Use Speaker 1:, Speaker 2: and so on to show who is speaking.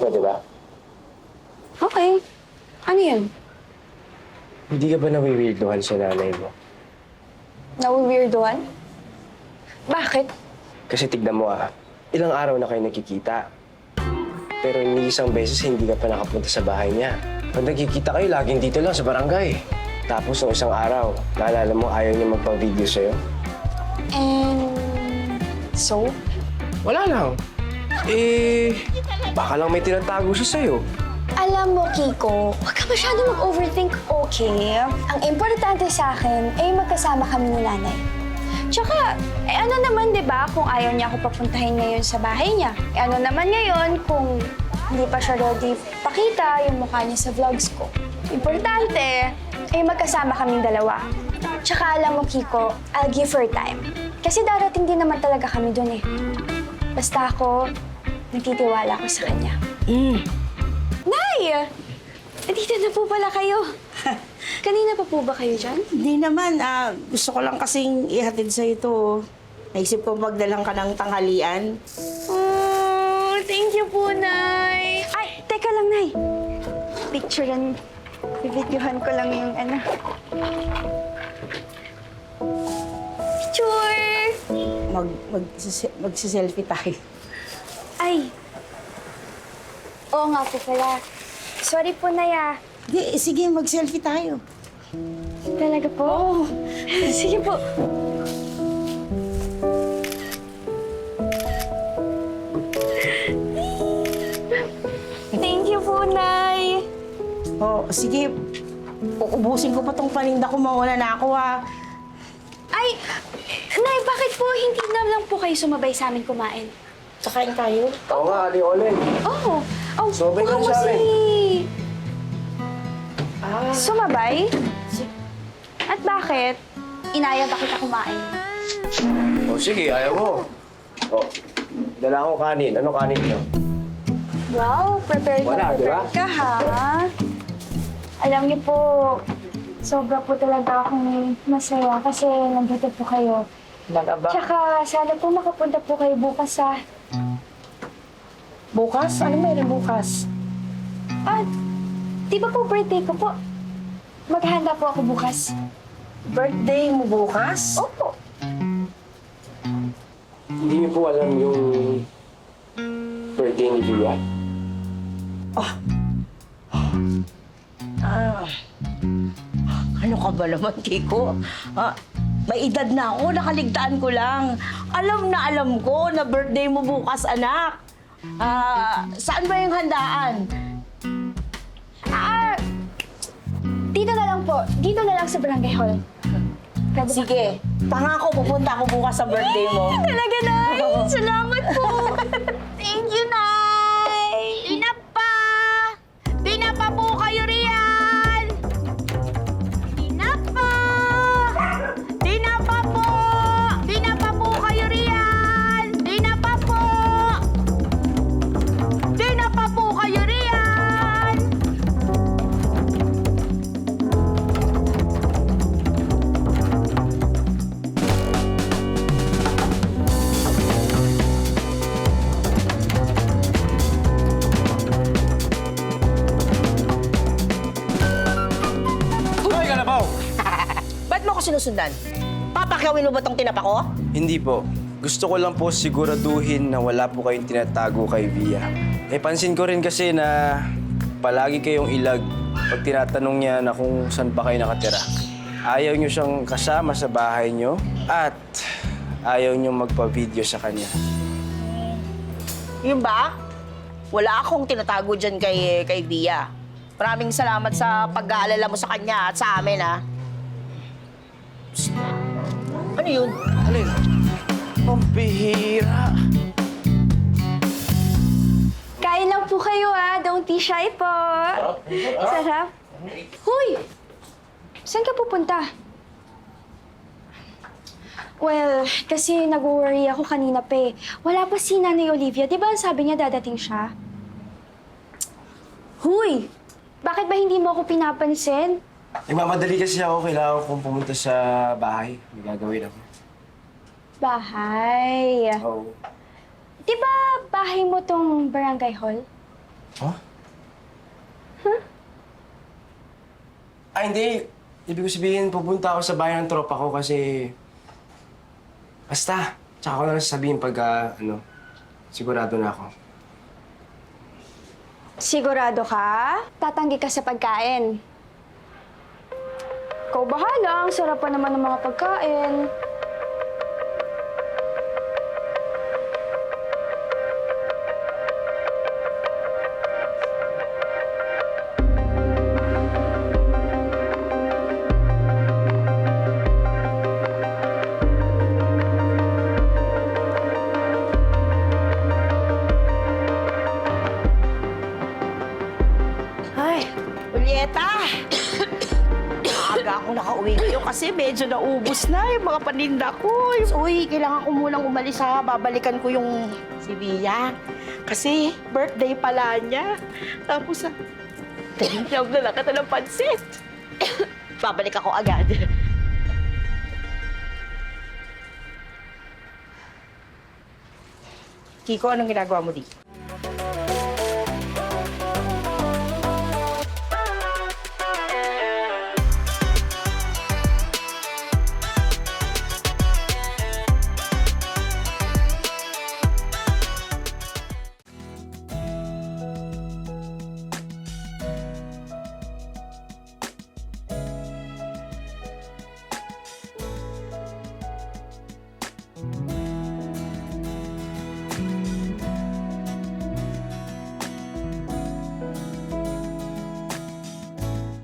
Speaker 1: pwede ba?
Speaker 2: Okay. Ano yun?
Speaker 1: Hindi ka ba nawiwirduhan sa nanay mo?
Speaker 2: Nawi-weirdoan? Bakit?
Speaker 1: Kasi tignan mo ilang araw na kayo nagkikita. Pero ni isang beses hindi ka pa nakapunta sa bahay niya. Pag nagkikita kayo, laging dito lang sa barangay. Tapos nung isang araw, naalala mo ayaw niya magpa-video sa'yo?
Speaker 2: And... so?
Speaker 1: Wala lang. Baka lang may tinatago siya sa'yo.
Speaker 2: Alam mo, Kiko, huwag ka masyado mag-overthink, okay? Ang importante sa akin ay magkasama kami ni nanay. Tsaka, ano naman, di ba, kung ayaw niya ako papuntahin ngayon sa bahay niya? Ano naman ngayon kung hindi pa siya ready pakita yung mukha niya sa vlogs ko? Importante ay magkasama kaming dalawa. Tsaka alam mo, Kiko, I'll give her time. Kasi darating din naman talaga kami dun eh. Basta ako, nagtitiwala ako sa kanya. Nay! Dito na po pala kayo. Kanina pa po ba kayo dyan?
Speaker 3: Hindi naman. Gusto ko lang kasing ihatid sa ito. Naisip ko magdalang ka ng tanghalian.
Speaker 2: Oh, thank you po, Nay. Ay, teka lang, Nay. Picturean, bibidyohan ko lang yung ano. Picture!
Speaker 3: Magsiselfie tayo.
Speaker 2: Ay. Oo nga po pala. Sorry po, Nay,
Speaker 3: Di, sige, mag-selfie tayo.
Speaker 2: Talaga po? Oo. Sige po. Thank you po, Nay.
Speaker 3: Sige. Uubusin ko pa tong paninda ko. Mawala na ako,
Speaker 2: Ay, Nay, bakit po hindi na lang po kayo sumabay sa amin kumain?
Speaker 3: Kakain tayo.
Speaker 1: Oo nga, Ali Olen.
Speaker 2: Oh,
Speaker 1: Sumabay ka na
Speaker 2: ako
Speaker 1: sa amin.
Speaker 2: Sumabay? At bakit? Inaya ba kita kumain?
Speaker 1: Sige, ayaw mo. Dala ko kanin. Ano kanin niyo?
Speaker 2: Wow, prepared
Speaker 1: Wala,
Speaker 2: na
Speaker 1: di ba?
Speaker 2: prepared ka, ha? Alam niyo po, sobra po talaga akong masaya kasi nandito po kayo.
Speaker 3: Nagaba.
Speaker 2: Tsaka, sana po makapunta po kayo bukas, ha?
Speaker 3: Bukas? Ano meron bukas?
Speaker 2: Di ba po birthday ko po? Maghahanda po ako bukas.
Speaker 3: Birthday mo bukas?
Speaker 2: Opo.
Speaker 1: Hindi niyo po alam yung birthday ni Bia.
Speaker 3: Ano ka ba naman, Kiko? May edad na ako, nakaligtaan ko lang. Alam na alam ko na birthday mo bukas, anak. Saan ba yung handaan?
Speaker 2: Dito na lang po. Dito na lang sa barangay hall. Pwede ba?
Speaker 3: Sige, pangako pupunta ako bukas sa birthday mo.
Speaker 2: Talaga, Nay! Salamat po! Thank you, Nay!
Speaker 4: Dinapa! Dinapa po kayo riyan! Dinapa! Dinapa po! Dinapa po kayo riyan! Dinapa po! Dinapa po kayo riyan!
Speaker 1: Hoy, Kalabaw!
Speaker 3: Ba't mo ako sinusundan? Papakyawin mo ba tong tinapa ko?
Speaker 1: Hindi po. Gusto ko lang po siguraduhin na wala po kayong tinatago kay Bia. Pansin ko rin kasi na palagi kayong ilag pag tinatanong niya na kung saan pa kayo nakatira. Ayaw niyo siyang kasama sa bahay niyo at ayaw niyo magpa-video sa kanya.
Speaker 3: Yun ba? Wala akong tinatago dyan kay Bia. Maraming salamat sa pag-aalala mo sa kanya at sa amin, ha? Psst. Ano yun?
Speaker 1: Alin? Pampihira.
Speaker 2: Kain lang po kayo, ha? Don't be shy po. Sarap. Huy! Saan ka pupunta? Well, kasi nag-worry ako kanina pa eh. Wala pa si Nanay Olivia. Di ba sabi niya dadating siya? Huy! Bakit ba hindi mo ako pinapansin?
Speaker 1: Nagmamadali kasi ako. Kailangan kong pumunta sa bahay. May gagawin ako.
Speaker 2: Bahay.
Speaker 1: Oo.
Speaker 2: Di ba bahay mo tong barangay hall?
Speaker 1: Huh? Ay, hindi. Ibig ko sabihin, pupunta ako sa bahay ng tropa ko kasi... Basta, tsaka ko na lang sasabihin pag, sigurado na ako.
Speaker 2: Sigurado ka? Tatanggi ka sa pagkain. Ikaw bahala, ang sarap pa naman ng mga pagkain.
Speaker 3: Ay, Julieta! Maaga ako nakauwi kayo kasi medyo naubos na yung mga paninda ko. Uy, kailangan ko munang umalis ha. Babalikan ko yung si Via. Kasi birthday pala niya. Tapos tinawag na lang kita ng pansit. Babalik ako agad. Kiko, anong ginagawa mo dito?